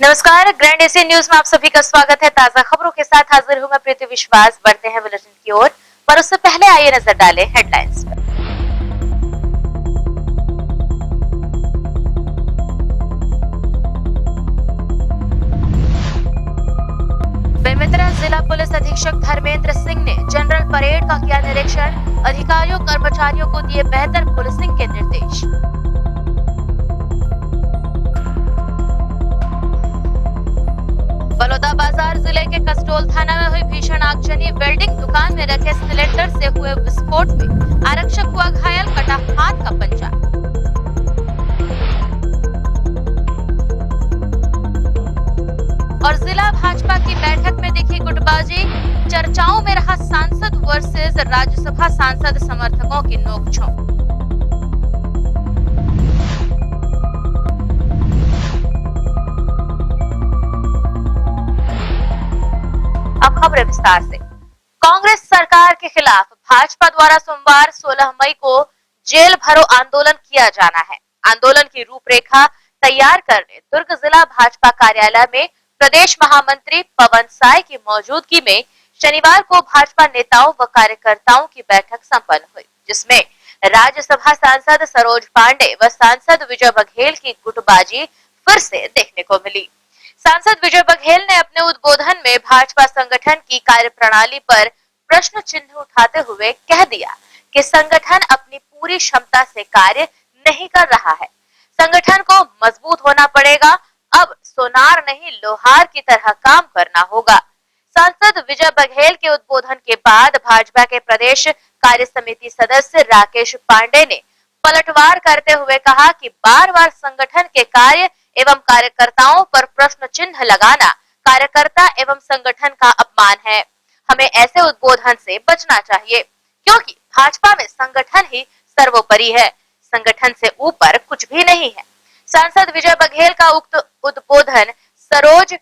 नमस्कार, grand Asian news में आप सभी का स्वागत है। ताजा खबरों के साथ हाजिर हूं मैं प्रीति विश्वास। बढ़ते हैं बुलेटिन की ओर, पर उससे पहले आइए नजर डालें हेडलाइंस पर। बेमेतरा जिला पुलिस अधीक्षक धर्मेंद्र सिंह ने जनरल परेड का किया निरीक्षण। अधिकारियों कर्मचारियों को दिए बेहतर पुलिसिंग के निर्देश। बलौदाबाजार जिले के कसटोल थाना में हुई भीषण आगजनी। वेल्डिंग दुकान में रखे सिलेंडर से हुए विस्फोट में आरक्षक हुआ घायल, कटा हाथ का पंजा। और जिला भाजपा की बैठक में दिखी गुटबाजी। चर्चाओं में रहा सांसद वर्सेस राज्यसभा सांसद समर्थकों की नोकझोंक। अब खबरें विस्तार से। कांग्रेस सरकार के खिलाफ भाजपा द्वारा सोमवार 16 मई को जेल भरो आंदोलन किया जाना है। आंदोलन की रूपरेखा तैयार करने दुर्ग जिला भाजपा कार्यालय में प्रदेश महामंत्री पवन साय की मौजूदगी में शनिवार को भाजपा नेताओं व कार्यकर्ताओं की बैठक संपन्न हुई, जिसमें राज्यसभा सांसद सरोज पांडे व सांसद विजय बघेल की गुटबाजी फिर से देखने को मिली। सांसद विजय बघेल ने अपने उद्बोधन में भाजपा संगठन की कार्यप्रणाली पर प्रश्न चिन्ह उठाते हुए कह दिया कि संगठन अपनी पूरी क्षमता से कार्य नहीं कर रहा है। संगठन को मजबूत होना पड़ेगा। अब सोनार नहीं लोहार की तरह काम करना होगा। सांसद विजय बघेल के उद्बोधन के बाद भाजपा के प्रदेश कार्य समिति सदस्य राकेश पांडे ने पलटवार करते हुए कहा कि बार-बार संगठन के कार्य एवं कार्यकर्ताओं पर प्रश्न चिन्ह लगाना कार्यकर्ता एवं संगठन का अपमान है। हमें ऐसे उद्बोधन से बचना चाहिए, क्योंकि भाजपा में संगठन ही सर्वोपरि है, संगठन से ऊपर कुछ भी नहीं है। सांसद विजय बघेल का उक्त उद्बोधन सरोज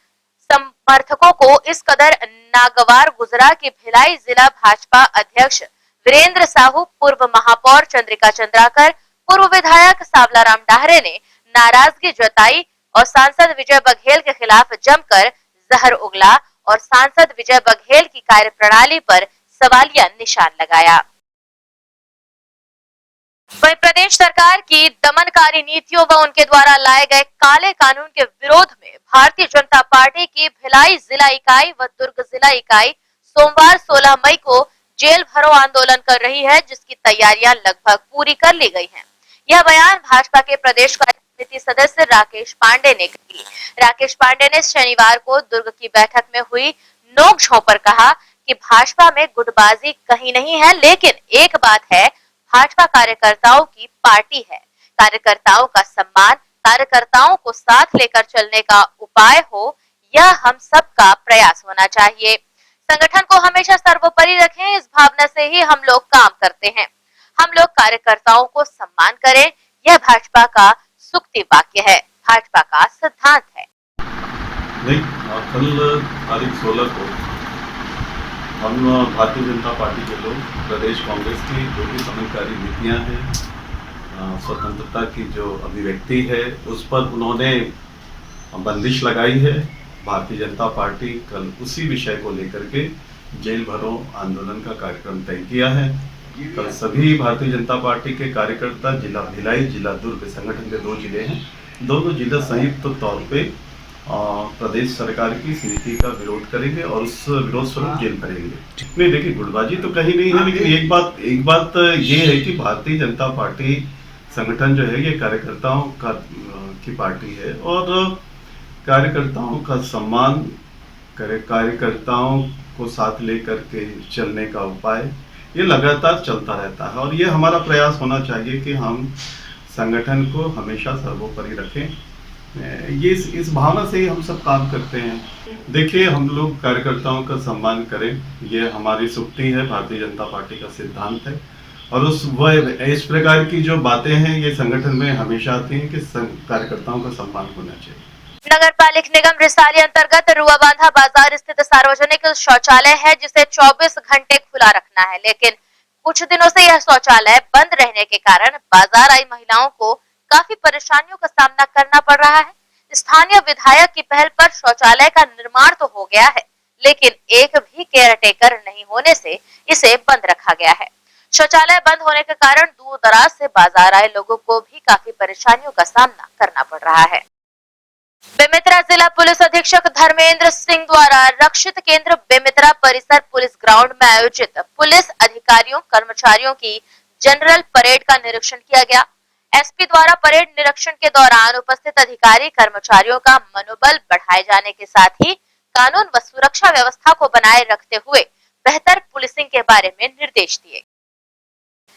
समर्थकों को इस कदर नागवार गुजरा कि भिलाई जिला भाजपा अध्यक्ष वीरेंद्र साहू, पूर्व महापौर चंद्रिका चंद्राकर, पूर्व विधायक सावलाराम डाहरे ने नाराजगी जताई और सांसद विजय बघेल के खिलाफ जमकर जहर उगला और सांसद विजय बघेल की कार्यप्रणाली पर सवालिया निशान लगाया। वहीं प्रदेश सरकार की दमनकारी नीतियों व उनके द्वारा लाए गए काले कानून के विरोध में भारतीय जनता पार्टी की भिलाई जिला इकाई व दुर्ग जिला इकाई सोमवार 16 मई को जेल भरो आंदोलन कर रही है, जिसकी तैयारियां लगभग पूरी कर ली गई हैं। यह बयान भाजपा के प्रदेश कार्य समिति सदस्य राकेश पांडे ने कही। राकेश पांडे ने शनिवार को दुर्ग की बैठक में हुई नोकझोंक पर कहा कि भाजपा में गुटबाजी कहीं नहीं है, लेकिन एक बात है, भाजपा कार्यकर्ताओं की पार्टी है। कार्यकर्ताओं का सम्मान, कार्यकर्ताओं को साथ लेकर चलने का उपाय हो, यह हम सबका प्रयास होना चाहिए। संगठन को हमेशा सर्वोपरि रखें, इस भावना से ही हम लोग काम करते हैं। हम लोग कार्यकर्ताओं को सम्मान करें, यह भाजपा का सूक्ति वाक्य है, भाजपा का सिद्धांत है। नहीं, कल तारीख 16 को हम भारतीय जनता पार्टी के लोग प्रदेश कांग्रेस की जो भी समझकारी नीतियां हैं, स्वतंत्रता की जो अभिव्यक्ति है, उस पर उन्होंने बंदिश लगाई है। भारतीय जनता पार्टी कल उसी विषय को लेकर के जेल भरो आंदोलन का कार्यक्रम तय किया है। कल सभी भारतीय जनता पार्टी के कार्यकर्ता जिला भिलाई, जिला दुर्ग, संगठन के 2 जिले हैं, दोनों जिले संयुक्त तौर पे प्रदेश सरकार की इस नीति का विरोध करेंगे और उस विरोध स्वरूप जेल भरेंगे। नहीं, देखिए, गुटबाजी तो कहीं नहीं है, लेकिन एक बात ये है कि भारतीय जनता पार्टी संगठन जो है ये कार्यकर्ताओं की पार्टी है और कार्यकर्ताओं का सम्मान करे, कार्यकर्ताओं को साथ लेकर के चलने का उपाय ये लगातार चलता रहता है और ये हमारा प्रयास होना चाहिए कि हम संगठन को हमेशा सर्वोपरि रखें। ये इस भावना से ही हम सब काम करते हैं। देखिए, हम लोग कार्यकर्ताओं का सम्मान करें, ये हमारी सूक्ति है, भारतीय जनता पार्टी का सिद्धांत है और इस प्रकार की जो बातें हैं ये संगठन में हमेशा आती हैं कि कार्यकर्ताओं का सम्मान होना चाहिए। नगर पालिक निगम रिसाली अंतर्गत रुआबांधा बाजार स्थित सार्वजनिक शौचालय है, जिसे 24 घंटे खुला रखना है, लेकिन कुछ दिनों से यह शौचालय बंद रहने के कारण बाजार आई महिलाओं को काफी परेशानियों का सामना करना पड़ रहा है। स्थानीय विधायक की पहल पर शौचालय का निर्माण तो हो गया है, लेकिन एक भी केयरटेकर नहीं होने से इसे बंद रखा गया है। शौचालय बंद होने के कारण दूर दराज से बाजार आए लोगों को भी काफी परेशानियों का सामना करना पड़ रहा है। बेमेतरा जिला पुलिस अधीक्षक धर्मेंद्र सिंह द्वारा रक्षित केंद्र बेमेतरा परिसर पुलिस ग्राउंड में आयोजित पुलिस अधिकारियों कर्मचारियों की जनरल परेड का निरीक्षण किया गया। एसपी द्वारा परेड निरीक्षण के दौरान उपस्थित अधिकारी कर्मचारियों का मनोबल बढ़ाए जाने के साथ ही कानून व सुरक्षा व्यवस्था को बनाए रखते हुए बेहतर पुलिसिंग के बारे में निर्देश दिए।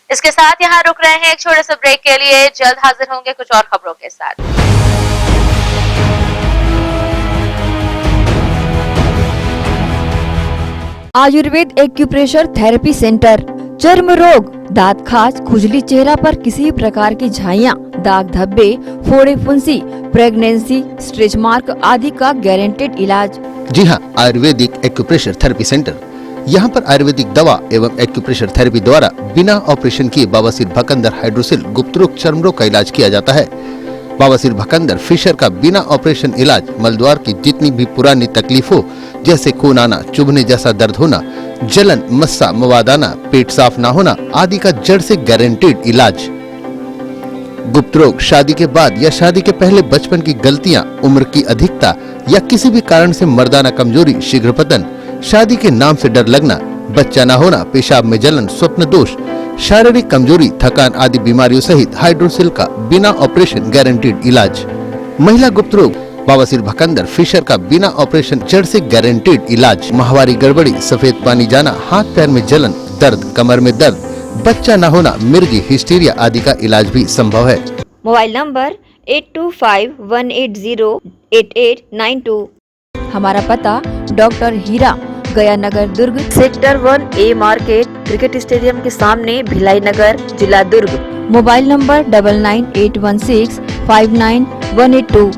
इसके साथ यहाँ रुक रहे हैं एक छोटे से ब्रेक के लिए, जल्द हाजिर होंगे कुछ और खबरों के साथ। आयुर्वेद एक्यूप्रेशर थेरेपी सेंटर, चर्म रोग, दांत खाज, खुजली, चेहरा पर किसी प्रकार की झाइयाँ, दाग धब्बे, फोड़े फुंसी, प्रेगनेंसी, स्ट्रेच मार्क आदि का गारंटेड इलाज। जी हाँ, आयुर्वेदिक एक्यूप्रेशर थेरेपी सेंटर। यहाँ पर आयुर्वेदिक दवा एवं एक्यूप्रेशर थेरेपी द्वारा बिना ऑपरेशन किए बवासीर, भकंदर, हाइड्रोसिल, गुप्त रोग, चर्म रोग का इलाज किया जाता है। बवासीर, भकंदर, फिशर का बिना ऑपरेशन इलाज मलद्वार की जितनी भी पुरानी तकलीफ हो, जैसे खून आना, चुभने जैसा दर्द होना, जलन, मस्सा, मवाद आना, पेट साफ ना होना आदि का जड़ से गारंटेड इलाज। गुप्त रोग, शादी के बाद या शादी के पहले बचपन की गलतियां, उम्र की अधिकता या किसी भी कारण से मर्दाना कमजोरी, शीघ्र पतन, शादी के नाम से डर लगना, बच्चा न होना, पेशाब में जलन, स्वप्न दोष, शारीरिक कमजोरी, थकान आदि बीमारियों सहित हाइड्रोसिल का बिना ऑपरेशन गारंटीड इलाज। महिला गुप्त रोग, बवासीर, भकंदर, फिशर का बिना ऑपरेशन जड़ से गारंटीड इलाज। माहवारी गड़बड़ी, सफेद पानी जाना, हाथ पैर में जलन, दर्द, कमर में दर्द, बच्चा न होना, मिर्गी, हिस्टीरिया आदि का इलाज भी संभव है। Mobile number 8251808892। हमारा पता doctor Heera, Gaya Nagar, Durg, sector 1A market, cricket stadium के सामने, भिलाई नगर, जिला दुर्ग। Mobile number 9981659182।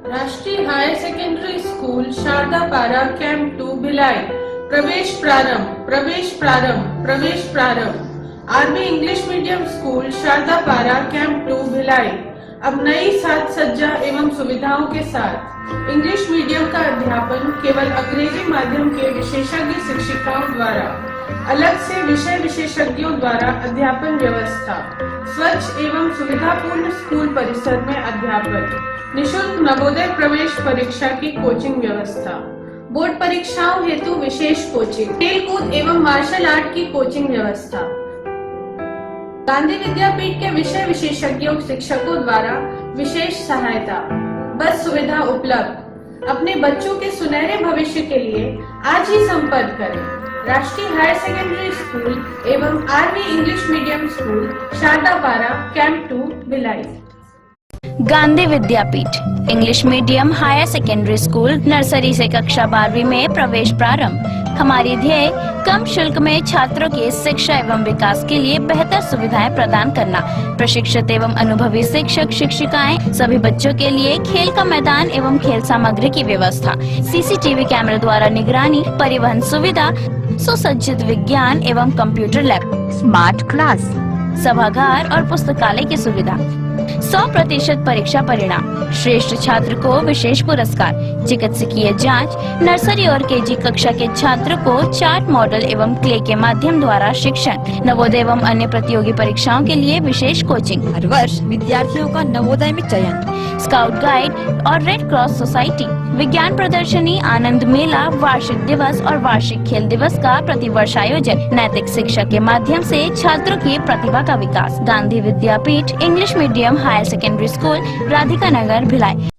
राष्ट्रीय higher secondary school Sharda Para camp 2 Bhilai. प्रवेश प्रारंभ, प्रवेश प्रारंभ, प्रवेश प्रारंभ। RB English medium school Sharda Para camp 2 Bhilai अब नई साज सज्जा एवं सुविधाओं के साथ इंग्लिश मीडियम का अध्यापन केवल अंग्रेजी माध्यम के विशेषज्ञ शिक्षिकाओं द्वारा, अलग से विषय विशेषज्ञों द्वारा अध्यापन व्यवस्था, स्वच्छ एवं सुविधापूर्ण स्कूल परिसर में अध्यापन, निशुल्क नवोदय प्रवेश परीक्षा की कोचिंग व्यवस्था, बोर्ड परीक्षाओं हेतु विशेष कोचिंग, खेलकूद एवं मार्शल आर्ट की कोचिंग व्यवस्था, गांधी विद्यापीठ के विषय विशेषज्ञों शिक्षकों द्वारा विशेष सहायता, बस सुविधा उपलब्ध। अपने बच्चों के सुनहरे भविष्य के लिए आज ही संपर्क करें। राष्ट्रीय हायर सेकेंडरी स्कूल एवं RV English medium school Sharda Para camp 2 Bhilai. Gandhi Vidyapeeth English medium higher secondary school nursery से कक्षा 12वीं में प्रवेश प्रारंभ। हमारी ध्येय कम शुल्क में छात्रों की शिक्षा एवं विकास के लिए बेहतर सुविधाएं प्रदान करना। प्रशिक्षित एवं अनुभवी शिक्षक शिक्षिकाएं, सभी बच्चों के लिए खेल का मैदान एवं खेल सामग्री की व्यवस्था, सीसीटीवी कैमरे द्वारा निगरानी, परिवहन सुविधा, सुसज्जित विज्ञान एवं कंप्यूटर लैब, स्मार्ट क्लास, सभागार और पुस्तकालय की सुविधा। 100% परीक्षा परिणाम, श्रेष्ठ छात्र को विशेष पुरस्कार, चिकित्सकीय जांच, नर्सरी और केजी कक्षा के छात्र को चार्ट मॉडल एवं क्ले के माध्यम द्वारा शिक्षण, नवोदय एवं अन्य प्रतियोगी परीक्षाओं के लिए विशेष कोचिंग। हर वर्ष विद्यार्थियों का नवोदय में चयन, स्काउट गाइड और रेड क्रॉस सोसाइटी, विज्ञान प्रदर्शनी, आनंद मेला, वार्षिक दिवस और वार्षिक खेल दिवस का प्रतिवर्ष आयोजन, नैतिक शिक्षा के माध्यम से छात्रों की प्रतिभा का विकास। Gandhi Vidyapeeth English medium higher secondary school, Radhika Nagar, Bhilai.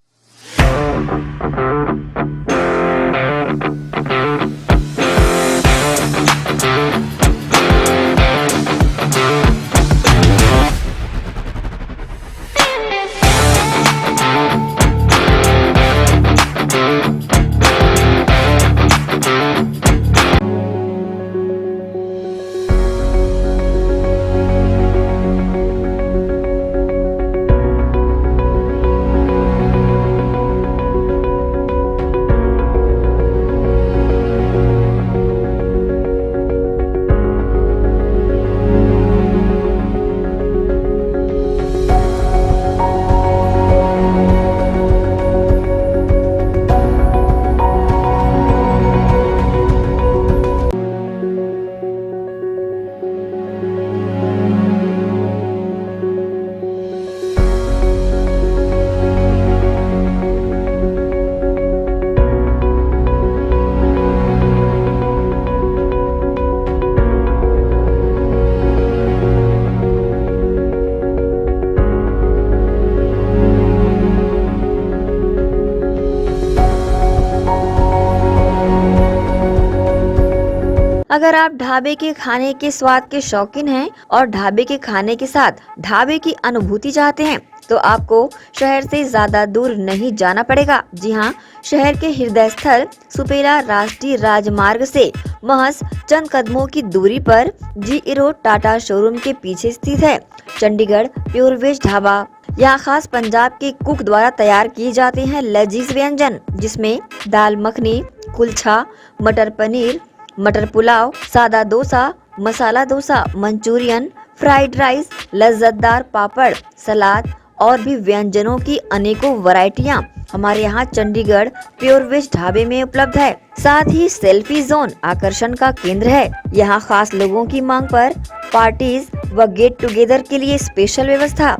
अगर आप ढाबे के खाने के स्वाद के शौकीन हैं और ढाबे के खाने के साथ ढाबे की अनुभूति चाहते हैं तो आपको शहर से ज्यादा दूर नहीं जाना पड़ेगा। जी हाँ, शहर के हृदय स्थल सुपेला राष्ट्रीय राजमार्ग से महज चंद कदमों की दूरी पर जी रोड टाटा शोरूम के पीछे स्थित है चंडीगढ़ प्योर वेज ढाबा। यहाँ खास पंजाब के कुक द्वारा तैयार किए जाते हैं लजीज व्यंजन, जिसमें दाल मखनी, कुलचा, मटर पनीर, मटर पुलाव, सादा dosa, masala dosa, Manchurian, fried rice, लज्जतदार पापड़, सलाद और भी व्यंजनों की अनेकों वैरायटियां हमारे यहाँ चंडीगढ़ प्योर वेज ढाबे में उपलब्ध है। साथ ही सेल्फी जोन आकर्षण का केंद्र है। यहाँ खास लोगों की मांग पर पार्टीज व गेट टुगेदर के लिए स्पेशल व्यवस्था।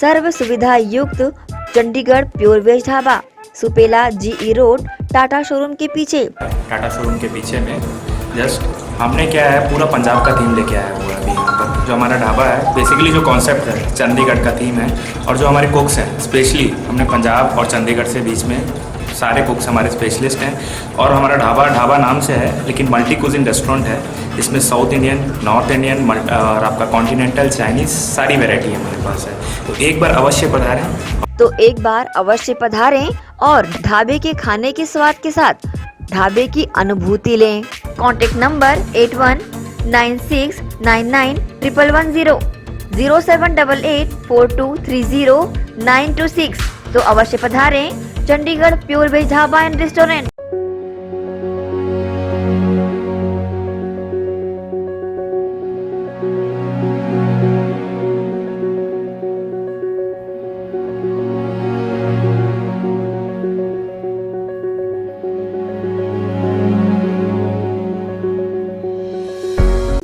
सर्व सुविधा युक्त चंडीगढ़ प्योर वेज ढाबा, सुपेला जी रोड टाटा शोरूम के पीछे। टाटा शोरूम के पीछे में जस्ट हमने क्या है पूरा पंजाब का थीम लेके आया हुआ है अभी यहाँ पर। जो हमारा ढाबा है बेसिकली जो कॉन्सेप्ट है चंडीगढ़ का थीम है, और जो हमारे कुक्स हैं स्पेशली हमने पंजाब और चंडीगढ़ से बीच में सारे कुक्स हमारे स्पेशलिस्ट हैं। और हमारा ढाबा नाम से है लेकिन मल्टी कुजिन रेस्टोरेंट है, इसमें साउथ इंडियन, नॉर्थ इंडियन और आपका कॉन्टिनेंटल, चाइनीज़ सारी वेराइटी हमारे पास है। तो एक बार अवश्य पधारें और ढाबे के खाने के स्वाद के साथ ढाबे की अनुभूति लें। Contact number 8196991110, 0788423096। तो अवश्य पधारें Chandigarh pure veg dhaba and restaurant.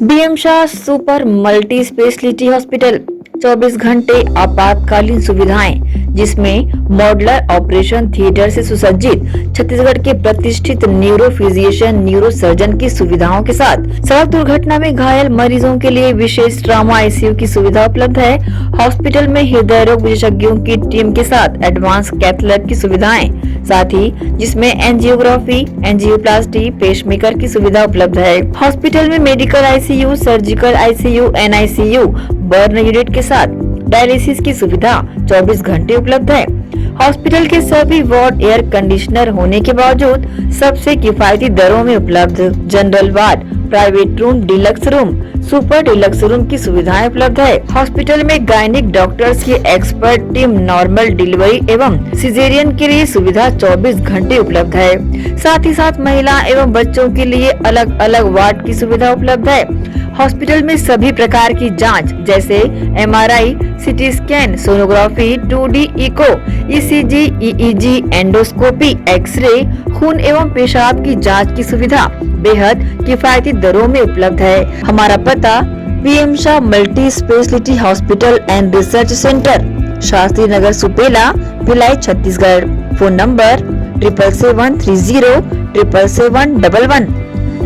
BM Shah super multi speciality hospital, 24 घंटे आपातकालीन सुविधाएं, जिसमें मॉडुलर ऑपरेशन थिएटर से सुसज्जित छत्तीसगढ़ के प्रतिष्ठित न्यूरो फिजिशियन, न्यूरो सर्जन की सुविधाओं के साथ सड़क दुर्घटना में घायल मरीजों के लिए विशेष ट्रॉमा आईसीयू की सुविधा उपलब्ध है। हॉस्पिटल में हृदय रोग विशेषज्ञों की टीम के साथ एडवांस कैथ लैब की सुविधाएं, साथ ही जिसमें एंजियोग्राफी, एंजियोप्लास्टी, पेसमेकर की सुविधा उपलब्ध है। हॉस्पिटल में medical ICU, surgical ICU, NICU, burn unit के साथ डायलिसिस की सुविधा 24 घंटे उपलब्ध है। हॉस्पिटल के सभी वार्ड एयर कंडीशनर होने के बावजूद सबसे किफायती दरों में उपलब्ध। General ward, private room, deluxe room, super deluxe room की सुविधाएं उपलब्ध है। हॉस्पिटल में गायनिक डॉक्टर्स की एक्सपर्ट टीम नॉर्मल डिलीवरी एवं सिजेरियन के लिए सुविधा 24 घंटे उपलब्ध है। साथ ही साथ महिला एवं बच्चों के लिए अलग अलग वार्ड की सुविधा उपलब्ध है। हॉस्पिटल में सभी प्रकार की जांच जैसे MRI, CT scan, sonography, 2D echo, ECG, EEG, endoscopy, x-ray, खून एवं पेशाब की जांच की सुविधा बेहद किफायती दरों में उपलब्ध है। हमारा पता PM Shah multi speciality hospital and research centre, Shastri Nagar, Supela, Bhilai, Chhattisgarh. Phone number 77730 77711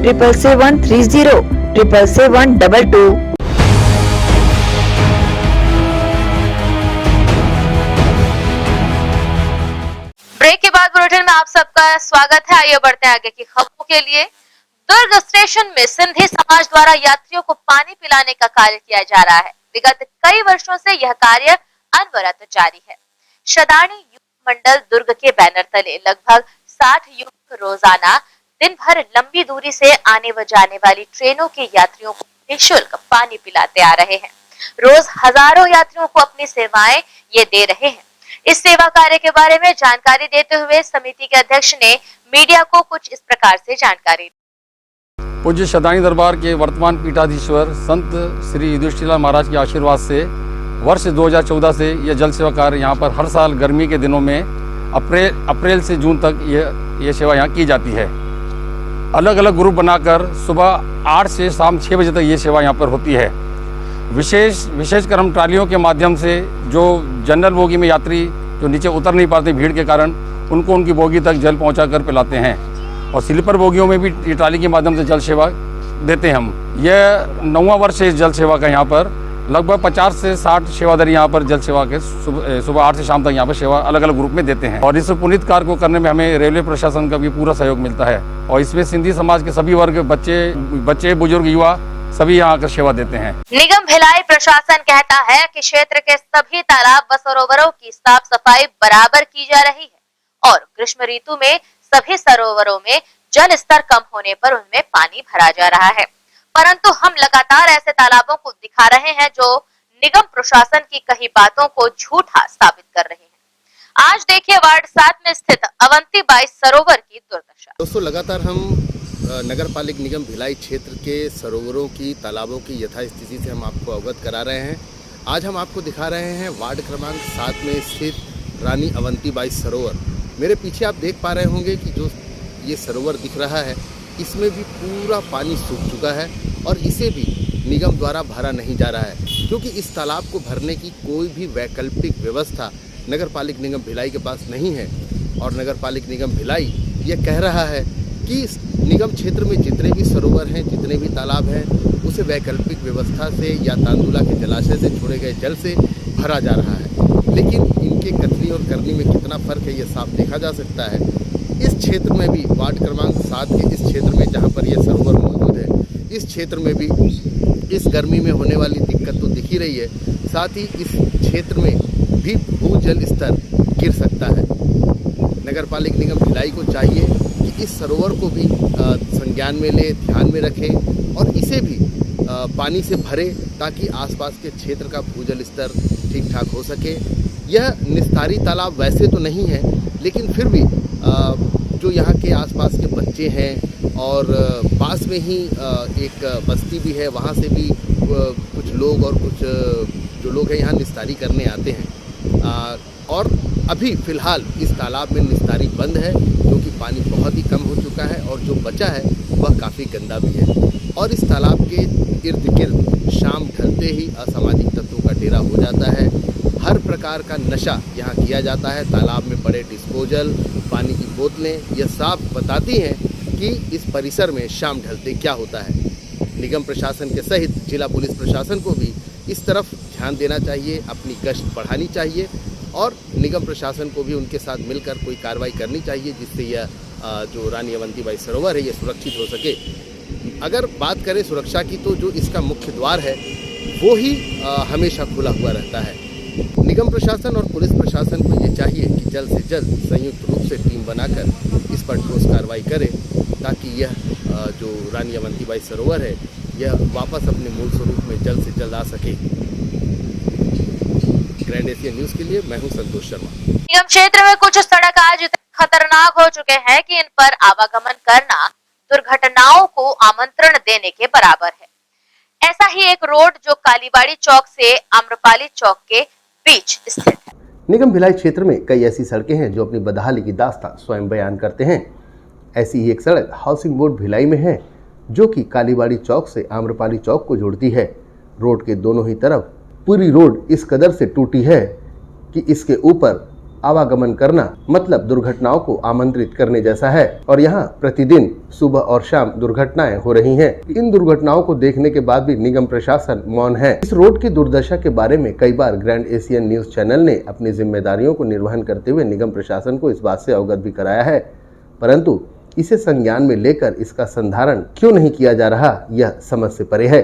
77730 77722। Break के बाद बुलेटिन में आप सबका स्वागत है। आइए बढ़ते हैं आगे की खबरों के लिए। दुर्ग स्टेशन में सिंधी समाज द्वारा यात्रियों को पानी पिलाने का कार्य किया जा रहा है। विगत कई वर्षों से यह कार्य अनवरत जारी है। शदानी युवक मंडल दुर्ग के बैनर तले लगभग 60 युवक रोजाना दिन भर लंबी दूरी से आने व जाने वाली ट्रेनों के यात्रियों को निःशुल्क पानी पिलाते आ रहे हैं। रोज हजारों यात्रियों को अपनी सेवाएं ये दे रहे हैं। इस सेवा कार्य के बारे में जानकारी देते हुए समिति के अध्यक्ष ने मीडिया को कुछ इस प्रकार से जानकारी दी। पूज्य शदानी दरबार के वर्तमान पीठाधीश्वर संत श्री युधिष्ठिर महाराज के आशीर्वाद से वर्ष 2014 से यह जल सेवा कार्य यहाँ पर हर साल गर्मी के दिनों में अप्रैल से जून तक ये सेवा यहाँ की जाती है। अलग अलग ग्रुप बनाकर सुबह 8 से शाम 6 बजे तक ये सेवा यहाँ पर होती है। विशेष कर्म ट्रालियों के माध्यम से जो जनरल बोगी में यात्री जो नीचे उतर नहीं पाते भीड़ के कारण, उनको उनकी बोगी तक जल पहुँचा कर पिलाते हैं। और स्लीपर बोगियों में भी ये ट्राली के माध्यम से जल सेवा देते हैं हम। यह 9वां वर्ष है इस जल सेवा का। यहाँ पर लगभग 50 से 60 सेवादारी यहाँ पर जल सेवा के सुबह 8 से शाम तक यहाँ पर सेवा अलग अलग ग्रुप में देते हैं। और इस पुनीत कार्य को करने में हमें रेलवे प्रशासन का भी पूरा सहयोग मिलता है। और इसमें सिंधी समाज के सभी वर्ग, बच्चे, बुजुर्ग, युवा सभी यहाँ आकर सेवा देते हैं। निगम भिलाई प्रशासन कहता है कि क्षेत्र के सभी तालाब व सरोवरों की साफ सफाई बराबर की जा रही है और ग्रीष्म ऋतु में सभी सरोवरों में जल स्तर कम होने पर उनमें पानी भरा जा रहा है। परंतु हम लगातार ऐसे तालाबों को दिखा रहे हैं जो निगम प्रशासन की कही बातों को झूठा साबित कर रहे हैं। आज देखिए वार्ड 7 में स्थित अवंती बाई सरोवर की दुर्दशा। दोस्तों, लगातार हम नगर पालिक निगम भिलाई क्षेत्र के सरोवरों की, तालाबों की यथास्थिति से हम आपको अवगत करा रहे हैं। आज हम आपको दिखा रहे हैं वार्ड क्रमांक 7 में स्थित रानी अवंती बाई सरोवर। मेरे पीछे आप देख पा रहे होंगे कि जो ये सरोवर दिख रहा है, इसमें भी पूरा पानी सूख चुका है और इसे भी निगम द्वारा भरा नहीं जा रहा है, क्योंकि इस तालाब को भरने की कोई भी वैकल्पिक व्यवस्था नगर पालिक निगम भिलाई के पास नहीं है। और नगर पालिक निगम भिलाई ये कह रहा है कि इस निगम क्षेत्र में जितने भी सरोवर हैं, जितने भी तालाब हैं, उसे वैकल्पिक व्यवस्था से या तांदुला के जलाशय से छोड़े गए जल से भरा जा रहा है। लेकिन इनके कथनी और करनी में कितना फर्क है, ये साफ देखा जा सकता है। इस क्षेत्र में भी वार्ड क्रमांक 7 के इस क्षेत्र में जहाँ पर यह सरोवर मौजूद है, इस क्षेत्र में भी इस गर्मी में होने वाली दिक्कत तो दिख ही रही है। साथ ही इस क्षेत्र में भी भूजल स्तर गिर सकता है। नगर पालिक निगम भिलाई को चाहिए कि इस सरोवर को भी संज्ञान में ले, ध्यान में रखें और इसे भी पानी से भरे, ताकि आसपास के क्षेत्र का भूजल स्तर ठीक ठाक हो सके। यह निस्तारी तालाब वैसे तो नहीं है, लेकिन फिर भी जो यहाँ के आसपास के बच्चे हैं और पास में ही एक बस्ती भी है, वहाँ से भी कुछ लोग और कुछ जो लोग हैं यहाँ निस्तारी करने आते हैं। और अभी फ़िलहाल इस तालाब में निस्तारी बंद है, क्योंकि पानी बहुत ही कम हो चुका है और जो बचा है वह काफ़ी गंदा भी है। और इस तालाब के इर्द गिर्द शाम ढलते ही असामाजिक तत्वों का डेरा हो जाता है। हर प्रकार का नशा यहाँ किया जाता है। तालाब में पड़े डिस्पोजल, पानी की बोतलें, यह साफ बताती हैं कि इस परिसर में शाम ढलते क्या होता है। निगम प्रशासन के सहित जिला पुलिस प्रशासन को भी इस तरफ ध्यान देना चाहिए, अपनी गश्त बढ़ानी चाहिए और निगम प्रशासन को भी उनके साथ मिलकर कोई कार्रवाई करनी चाहिए, जिससे यह जो रानी अवंतीबाई सरोवर है ये सुरक्षित हो सके। अगर बात करें सुरक्षा की, तो जो इसका मुख्य द्वार है वो ही हमेशा खुला हुआ रहता है। निगम प्रशासन और पुलिस प्रशासन को ये चाहिए कि जल्द से जल्द संयुक्त रूप से टीम बनाकर इस पर ठोस कार्रवाई करे, ताकि यह जो रानी अवंतीबाई सरोवर है यह वापस अपने मूल स्वरूप में जल्द से जल्द आ सके। ग्रैंड एशिया न्यूज के लिए मैं हूं संतोष शर्मा। निगम क्षेत्र में कुछ सड़क आज इतने खतरनाक हो चुके हैं कि इन पर आवागमन करना दुर्घटनाओं को आमंत्रण देने के बराबर है। ऐसा ही एक रोड जो कालीबाड़ी चौक से आम्रपाली चौक के बीच स्थित है। निगम भिलाई क्षेत्र में कई ऐसी सड़कें हैं जो अपनी बदहाली की दास्तां स्वयं बयान करते हैं। ऐसी ही एक सड़क हाउसिंग बोर्ड भिलाई में है, जो कि कालीबाड़ी चौक से आम्रपाली चौक को जोड़ती है। रोड के दोनों ही तरफ पूरी रोड इस कदर से टूटी है कि इसके ऊपर आवागमन करना मतलब दुर्घटनाओं को आमंत्रित करने जैसा है, और यहाँ प्रतिदिन सुबह और शाम दुर्घटनाएं हो रही हैं। इन दुर्घटनाओं को देखने के बाद भी निगम प्रशासन मौन है। इस रोड की दुर्दशा के बारे में कई बार ग्रैंड एशियन न्यूज चैनल ने अपनी जिम्मेदारियों को निर्वहन करते हुए निगम प्रशासन को इस बात से अवगत भी कराया है, परंतु इसे संज्ञान में लेकर इसका संधारण क्यों नहीं किया जा रहा, यह समझ से परे है।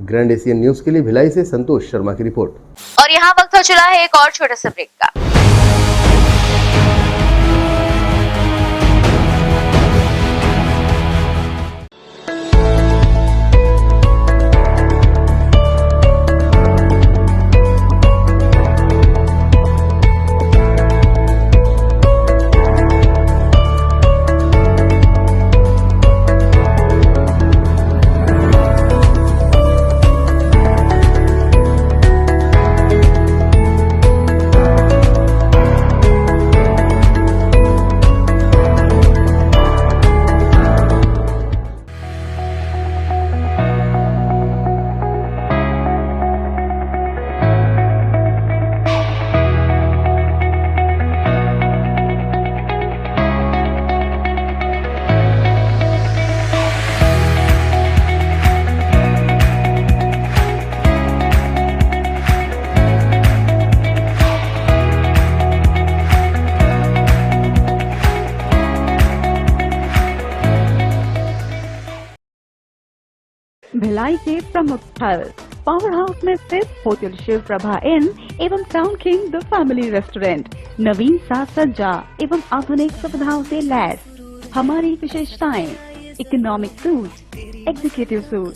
ग्रैंड एशियन न्यूज के लिए भिलाई से संतोष शर्मा की रिपोर्ट। और यहाँ वक्त हो चला है एक और छोटे से ब्रेक का। भिलाई के प्रमुख स्थल पावर हाउस में स्थित होटल शिव प्रभा इन एवं town king the family restaurant नवीन साज सज्जा एवं आधुनिक सुविधाओं से लैस। हमारी विशेषताएं economic suite, executive suite,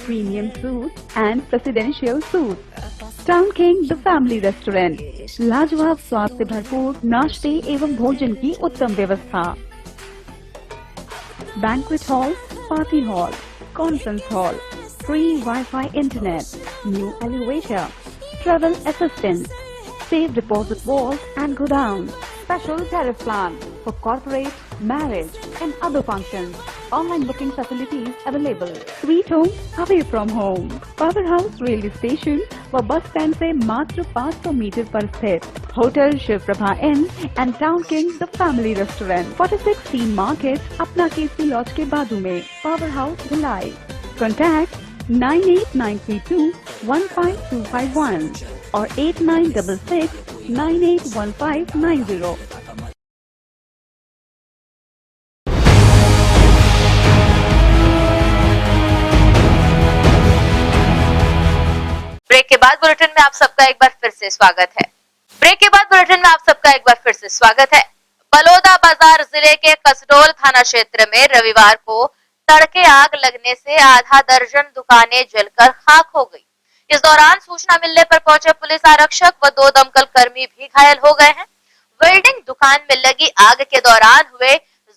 premium suite and presidential suite. Town king the family restaurant, लाजवाब स्वाद से भरपूर नाश्ते एवं भोजन की उत्तम व्यवस्था। Banquet hall, party hall, conference hall, free Wi-Fi internet, new elevator, travel assistance, safe deposit vault and godown, special tariff plan for corporate, marriage and other functions. Online booking facilities available. Sweet home away from home. Power House railway station व bus stand से मात्र 500 metre पर स्थित hotel Shiv Prabha inn and town king the family restaurant 46 C market अपना KC laws के बाजू में। Power house Bhilai. Contact 98932 15251 और 8966 981590। ब्रेक के बाद बुलेटिन में आप सबका एक बार फिर से स्वागत है। बलौदा बाजार जिले के कसडोल थाना क्षेत्र में रविवार को तड़के आग लगने से आधा दर्जन दुकानें जलकर खाक हो गई। इस दौरान सूचना मिलने पर पहुंचे पुलिस आरक्षक व 2 दमकल कर्मी भी घायल हो गए हैं। वेल्डिंग दुकान में लगी आग के दौरान हुए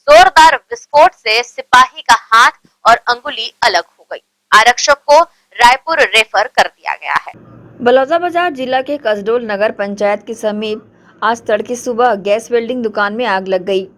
जोरदार विस्फोट से सिपाही का हाथ और अंगुली अलग हो गई। आरक्षक को रायपुर रेफर कर दिया गया है। बलौदा बाजार जिला के कसडोल नगर पंचायत के समीप आज तड़के सुबह गैस वेल्डिंग दुकान में आग लग गई,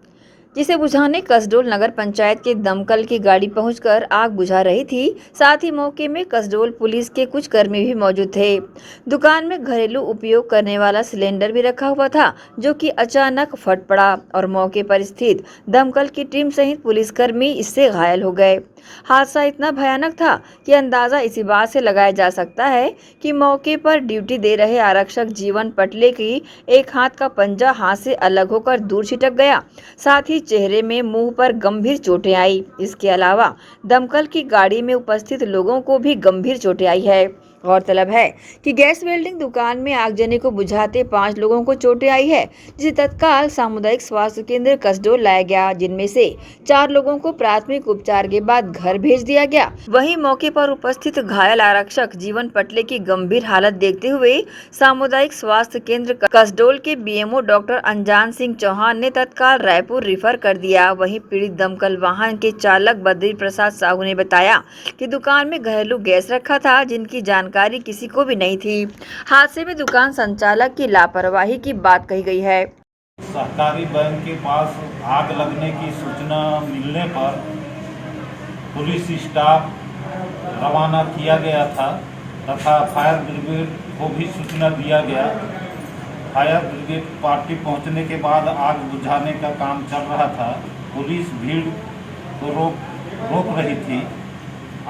जिसे बुझाने कसडोल नगर पंचायत के दमकल की गाड़ी पहुंचकर आग बुझा रही थी। साथ ही मौके में कसडोल पुलिस के कुछ कर्मी भी मौजूद थे। दुकान में घरेलू उपयोग करने वाला सिलेंडर भी रखा हुआ था, जो कि अचानक फट पड़ा और मौके पर स्थित दमकल की टीम सहित पुलिसकर्मी इससे घायल हो गए। हादसा इतना भयानक था कि अंदाजा इसी बात से लगाया जा सकता है कि मौके पर ड्यूटी दे रहे आरक्षक जीवन पटले की एक हाथ का पंजा हाथ से अलग होकर दूर छिटक गया। साथ ही चेहरे में मुंह पर गंभीर चोटें आई। इसके अलावा दमकल की गाड़ी में उपस्थित लोगों को भी गंभीर चोटें आई है। गौरतलब है कि गैस वेल्डिंग दुकान में आगजनी को बुझाते 5 लोगों को चोटें आई है, जिसे तत्काल सामुदायिक स्वास्थ्य केंद्र कसडोल लाया गया, जिनमें से 4 लोगों को प्राथमिक उपचार के बाद घर भेज दिया गया। वहीं मौके पर उपस्थित घायल आरक्षक जीवन पटले की गंभीर हालत देखते हुए सामुदायिक स्वास्थ्य केंद्र कसडोल के बीएमओ डॉक्टर अनजान सिंह चौहान ने तत्काल रायपुर रेफर कर दिया। वहीं पीड़ित दमकल वाहन के चालक बद्री प्रसाद साहू ने बताया कि दुकान में घरेलू गैस रखा था, जिनकी जानकारी किसी को भी नहीं थी। हादसे में दुकान संचालक की लापरवाही की बात कही गई है। सहकारी बैंक के पास आग लगने की सूचना मिलने पर पुलिस स्टाफ रवाना किया गया था तथा फायर ब्रिगेड को भी सूचना दिया गया। फायर ब्रिगेड पार्टी पहुंचने के बाद आग बुझाने का काम चल रहा था। पुलिस भीड़ को रोक रही थी।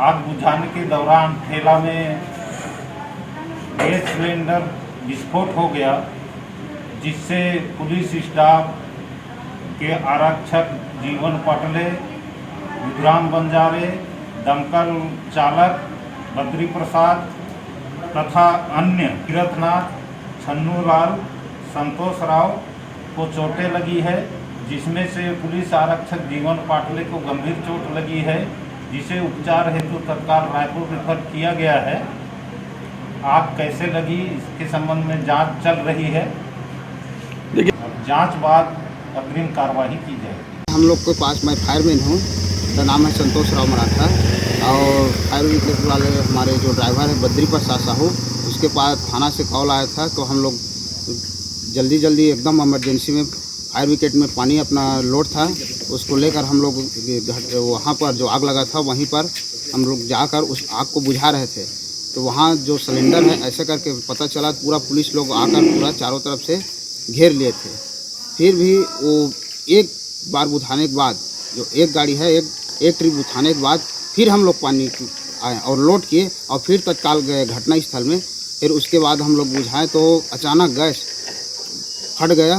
आग बुझाने के दौरान ठेला में गैस सिलेंडर विस्फोट हो गया, जिससे पुलिस स्टाफ के आरक्षक जीवन पटले, विक्राम बंजारे, दमकल चालक बद्री प्रसाद तथा अन्य तीर्थनाथ, छन्नू लाल, संतोष राव को चोटें लगी है, जिसमें से पुलिस आरक्षक जीवन पाटले को गंभीर चोट लगी है, जिसे उपचार हेतु तत्काल रायपुर रेफर किया गया है। आग कैसे लगी इसके संबंध में जांच चल रही है। जांच बाद अग्रिम कार्रवाई की जाएगी। हम लोग के पास मैं फायरमैन हूँ, तो नाम है संतोष राव मराठा, और फायर ब्रिगेड वाले हमारे जो ड्राइवर है बद्री प्रसाद साहू, उसके पास थाना से कॉल आया था, तो हम लोग जल्दी एकदम इमरजेंसी में फायर ब्रिगेड में पानी अपना लोड था, उसको लेकर हम लोग वहाँ पर जो आग लगा था वहीं पर हम लोग जाकर उस आग को बुझा रहे थे। तो वहाँ जो सिलेंडर है ऐसे करके पता चला, पूरा पुलिस लोग आकर पूरा चारों तरफ से घेर लिए थे। फिर भी वो एक बार बुझाने के बाद, जो एक गाड़ी है एक ट्रिप बुझाने के बाद फिर हम लोग पानी आए और लोड किए और फिर तत्काल गए घटना स्थल में। फिर उसके बाद हम लोग बुझाएं तो अचानक गैस फट गया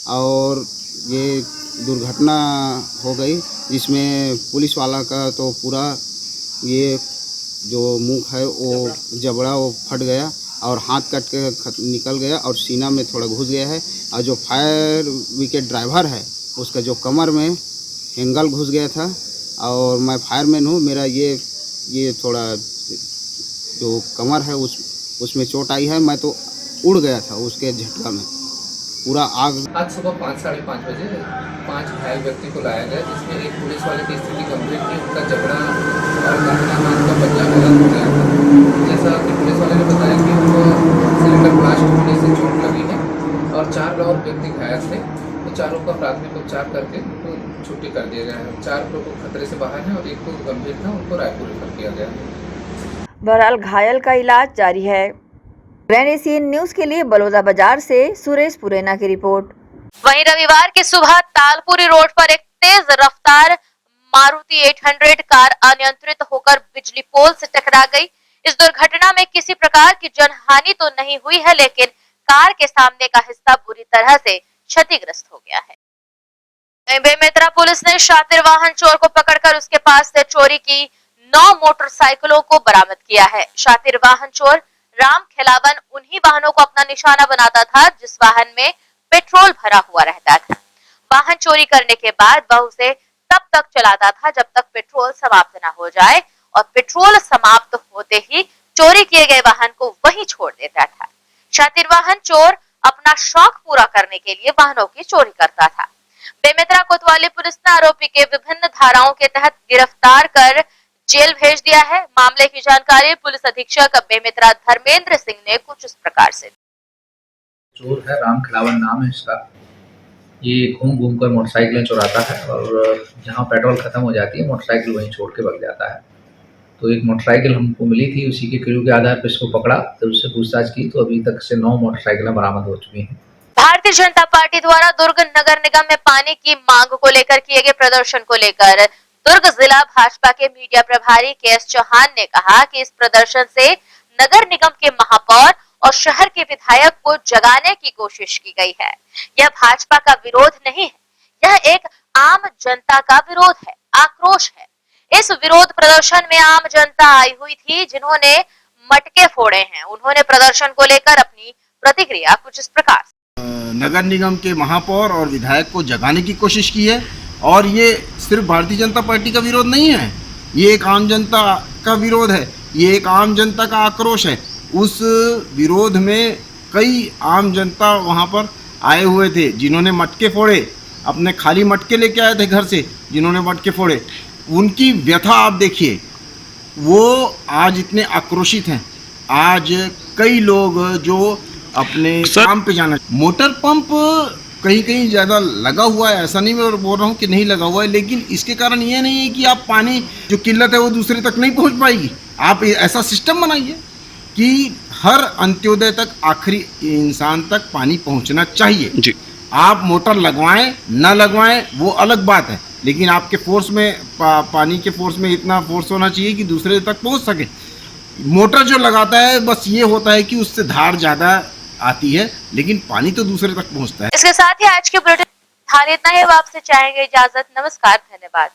और ये दुर्घटना हो गई, जिसमें पुलिस वाला का तो पूरा ये जो मुंह है वो जबड़ा वो फट गया और हाथ कट के निकल गया और सीना में थोड़ा घुस गया है। और जो फायर ब्रिगेड ड्राइवर है उसका जो कमर में एंगल घुस गया था। और मैं फायरमैन हूँ, मेरा ये थोड़ा जो कमर है उसमें चोट आई है। मैं तो उड़ गया था उसके झटका में पूरा आग। आज सुबह 5 साढ़े 5 बजे 5 घायल व्यक्ति को लाया गया, जिसमें एक पुलिस वाले की स्थिति गंभीर थी, उनका जबड़ा और दाहिना हाथ का पंजा गलत हो गया था। जैसा कि पुलिस वाले ने बताया कि उनको सिलेंडर ब्लास्ट होने से चोट लगी है और 4 और व्यक्ति घायल थे, तो चारों का प्राथमिक उपचार करके उनको छुट्टी कर दिया गया है। 4 लोग खतरे से बाहर हैं और एक को गंभीर था, उनको रायपुर रेफर किया गया। बहरहाल घायल का इलाज जारी है। एशियन न्यूज के लिए बलौदा बाजार से सुरेश पुरेना की रिपोर्ट। वहीं रविवार की सुबह तालपुरी रोड पर एक तेज रफ्तार मारुति 800 कार अनियंत्रित होकर बिजली पोल से टकरा गई। इस दुर्घटना में किसी प्रकार की जनहानि तो नहीं हुई है, लेकिन कार के सामने का हिस्सा बुरी तरह से क्षतिग्रस्त हो गया है। बेमेतरा पुलिस ने शातिर वाहन चोर को पकड़कर उसके पास से चोरी की 9 मोटरसाइकिलों को बरामद किया है। शातिर वाहन चोर राम खिलावन उन्हीं वाहनों को अपना निशाना बनाता था जिस वाहन में पेट्रोल भरा हुआ रहता था। वाहन चोरी करने के बाद वह उसे तब तक चलाता था जब तक पेट्रोल समाप्त न हो जाए, और पेट्रोल समाप्त होते ही चोरी किए गए वाहन को वहीं छोड़ देता था। शातिर वाहन चोर अपना शौक पूरा करने के लिए वाहनों की चोरी करता था। बेमेतरा कोतवाली पुलिस ने आरोपी के विभिन्न धाराओं के तहत गिरफ्तार कर जेल भेज दिया है। मामले की जानकारी पुलिस अधीक्षक बेमेतरा धर्मेंद्र सिंह ने कुछ इस प्रकार से। चोर है, राम खिलावन नाम है इसका। ये घूम कर मोटरसाइकिलें चुराता है और जहाँ पेट्रोल खत्म हो जाती है मोटरसाइकिल वहीं छोड़ के भाग जाता है। तो एक मोटरसाइकिल हमको मिली थी, उसी के क्लू के आधार पर इसको पकड़ा, तो उससे पूछताछ की तो अभी तक से 9 मोटरसाइकिलें बरामद हो चुकी हैं। भारतीय जनता पार्टी द्वारा दुर्ग नगर निगम में पानी की मांग को लेकर किए गए प्रदर्शन को लेकर दुर्ग जिला भाजपा के मीडिया प्रभारी के.एस. चौहान ने कहा कि इस प्रदर्शन से नगर निगम के महापौर और शहर के विधायक को जगाने की कोशिश की गई है। यह भाजपा का विरोध नहीं है, यह एक आम जनता का विरोध है, आक्रोश है। इस विरोध प्रदर्शन में आम जनता आई हुई थी, जिन्होंने मटके फोड़े हैं। उन्होंने प्रदर्शन को लेकर अपनी प्रतिक्रिया कुछ इस प्रकार। नगर निगम के महापौर और विधायक को जगाने की कोशिश की है और ये सिर्फ भारतीय जनता पार्टी का विरोध नहीं है, ये एक आम जनता का विरोध है, ये एक आम जनता का आक्रोश है। उस विरोध में कई आम जनता वहाँ पर आए हुए थे जिन्होंने मटके फोड़े, अपने खाली मटके लेके आए थे घर से, जिन्होंने मटके फोड़े। उनकी व्यथा आप देखिए, वो आज इतने आक्रोशित हैं। आज कई लोग जो अपने काम पे जाना, मोटर पंप कहीं कहीं ज़्यादा लगा हुआ है, ऐसा नहीं मैं बोल रहा हूँ कि नहीं लगा हुआ है, लेकिन इसके कारण ये नहीं है कि आप पानी जो किल्लत है वो दूसरे तक नहीं पहुँच पाएगी। आप ऐसा सिस्टम बनाइए कि हर अंत्योदय तक, आखिरी इंसान तक पानी पहुँचना चाहिए जी। आप मोटर लगवाएं न लगवाएं वो अलग बात है, लेकिन आपके फोर्स में पानी के फोर्स में इतना फोर्स होना चाहिए कि दूसरे तक पहुँच सके। मोटर जो लगाता है बस ये होता है कि उससे धार ज़्यादा आती है, लेकिन पानी तो दूसरे तक पहुंचता है। इसके साथ ही आज के बुलेटिन इतना ही। अब आपसे चाहेंगे इजाजत। नमस्कार, धन्यवाद।